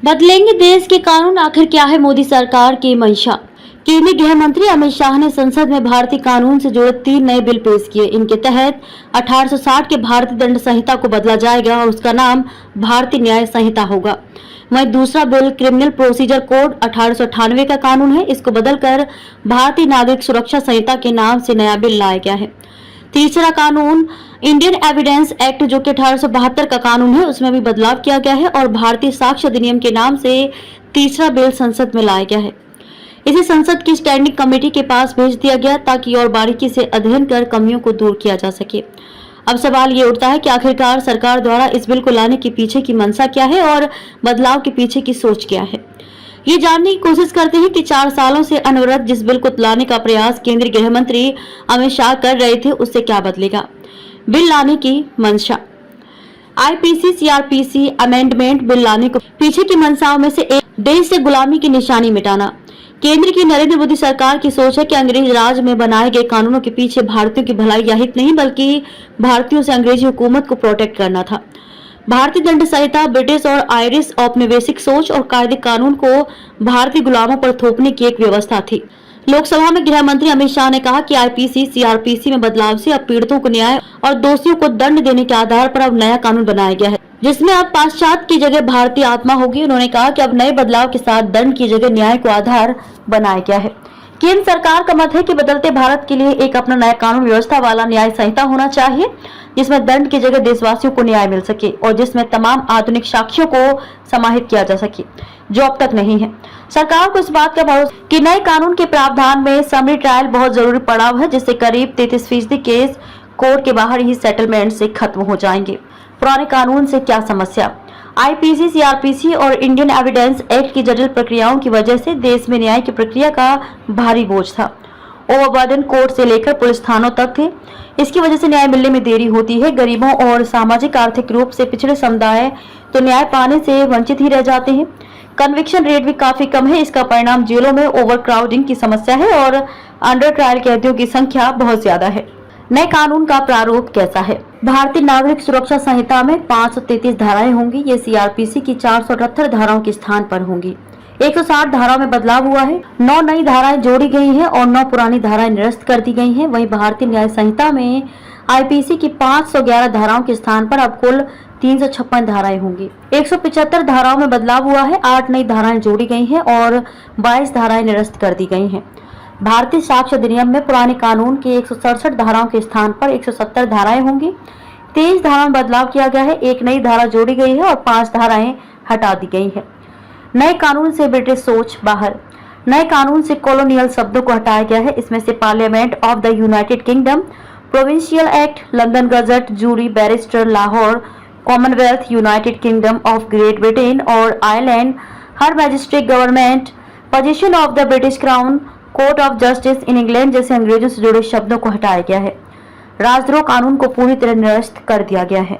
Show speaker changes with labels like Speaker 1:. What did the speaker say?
Speaker 1: बदलेंगे देश के कानून, आखिर क्या है मोदी सरकार की मंशा। केंद्रीय गृह मंत्री अमित शाह ने संसद में भारतीय कानून से जुड़े 3 नए बिल पेश किए। इनके तहत 1860 के भारतीय दंड संहिता को बदला जाएगा और उसका नाम भारतीय न्याय संहिता होगा। वहीं दूसरा बिल क्रिमिनल प्रोसीजर कोड 1898 का कानून है। इसको बदलकर भारतीय नागरिक सुरक्षा संहिता के नाम से नया बिल लाया गया है। तीसरा कानून इंडियन एविडेंस एक्ट जो कि 1872 का कानून है, उसमें भी बदलाव किया गया है और भारतीय साक्ष्य अधिनियम के नाम से तीसरा बिल संसद में लाया गया है। इसे संसद की स्टैंडिंग कमेटी के पास भेज दिया गया ताकि और बारीकी से अध्ययन कर कमियों को दूर किया जा सके। अब सवाल ये उठता है कि आखिरकार सरकार द्वारा इस बिल को लाने के पीछे की मंशा क्या है और बदलाव के पीछे की सोच क्या है। ये जानने की कोशिश करते हैं कि 4 सालों से अनवरत जिस बिल को लाने का प्रयास केंद्रीय गृह मंत्री अमित शाह कर रहे थे, उससे क्या बदलेगा। बिल लाने की मंशा। आईपीसी सीआरपीसी अमेंडमेंट बिल लाने को पीछे की मंशाओं में से एक देश से गुलामी की निशानी मिटाना। केंद्र की नरेंद्र मोदी सरकार की सोच है कि अंग्रेज राज में बनाए गए कानूनों के पीछे भारतीयों की भलाई या हित नहीं, बल्कि भारतीयों से अंग्रेजी हुकूमत को प्रोटेक्ट करना था। भारतीय दंड संहिता ब्रिटिश और आयरिश औपनिवेशिक सोच और कायदे कानून को भारतीय गुलामों पर थोपने की एक व्यवस्था थी। लोकसभा में गृह मंत्री अमित शाह ने कहा कि आईपीसी सीआरपीसी में बदलाव से अब पीड़ितों को न्याय और दोषियों को दंड देने के आधार पर अब नया कानून बनाया गया है, जिसमें अब पाश्चात्य की जगह भारतीय आत्मा होगी। उन्होंने कहा कि अब नए बदलाव के साथ दंड की जगह न्याय को आधार बनाया गया है। केंद्र सरकार का मत है कि बदलते भारत के लिए एक अपना नया कानून व्यवस्था वाला न्याय संहिता होना चाहिए, जिसमें दंड की जगह देशवासियों को न्याय मिल सके और जिसमें तमाम आधुनिक साक्ष्यों को समाहित किया जा सके, जो अब तक नहीं है। सरकार को इस बात का भरोसा कि नए कानून के प्रावधान में समरी ट्रायल बहुत जरूरी पड़ाव है, जिससे करीब 33% केस कोर्ट के बाहर ही सेटलमेंट से खत्म हो जाएंगे। पुराने कानून से क्या समस्या। आईपीसी सीआरपीसी और इंडियन एविडेंस एक्ट की जटिल प्रक्रियाओं की वजह से देश में न्याय की प्रक्रिया का भारी बोझ था। ओवरबर्डन कोर्ट से लेकर पुलिस थानों तक थे। इसकी वजह से न्याय मिलने में देरी होती है। गरीबों और सामाजिक आर्थिक रूप से पिछड़े समुदाय तो न्याय पाने से वंचित ही रह जाते हैं। कन्विक्शन रेट भी काफी कम है। इसका परिणाम जेलों में ओवरक्राउडिंग की समस्या है और अंडर ट्रायल कैदियों की संख्या बहुत ज्यादा है। नए कानून का प्रारूप कैसा है। भारतीय नागरिक सुरक्षा संहिता में 533 धाराएं होंगी। ये सीआरपीसी की 478 धाराओं के स्थान पर होंगी। 160 धाराओं में बदलाव हुआ है। 9 नई धाराएं जोड़ी गई हैं और 9 पुरानी धाराएं निरस्त कर दी गई हैं। वहीं भारतीय न्याय संहिता में आईपीसी की 511 धाराओं के स्थान पर अब कुल 356 धाराएं होंगी। 175 धाराओं में बदलाव हुआ है। 8 नई धाराएं जोड़ी गई हैं और 22 धाराएं निरस्त कर दी गई हैं। भारतीय साक्ष्य अधिनियम में पुराने कानून की 167 धाराओं के स्थान पर 170 धाराएं होंगी। 23 धाराओं में बदलाव किया गया है। 1 नई धारा जोड़ी गई है और 5 धाराएं हटा दी गई है। नए कानून से ब्रिटिश सोच बाहर। नए कानून से कॉलोनियल शब्दों को हटाया गया है। इसमें से parliament of the United Kingdom, provincial act, London gazette, jury, barrister, Lahore, commonwealth, United Kingdom of Great Britain और Ireland, her magistrate government, position of the British crown, court of justice in England जैसे अंग्रेजों से जुड़े शब्दों को हटाया गया है। राजद्रोह कानून को पूरी तरह निरस्त कर दिया गया है।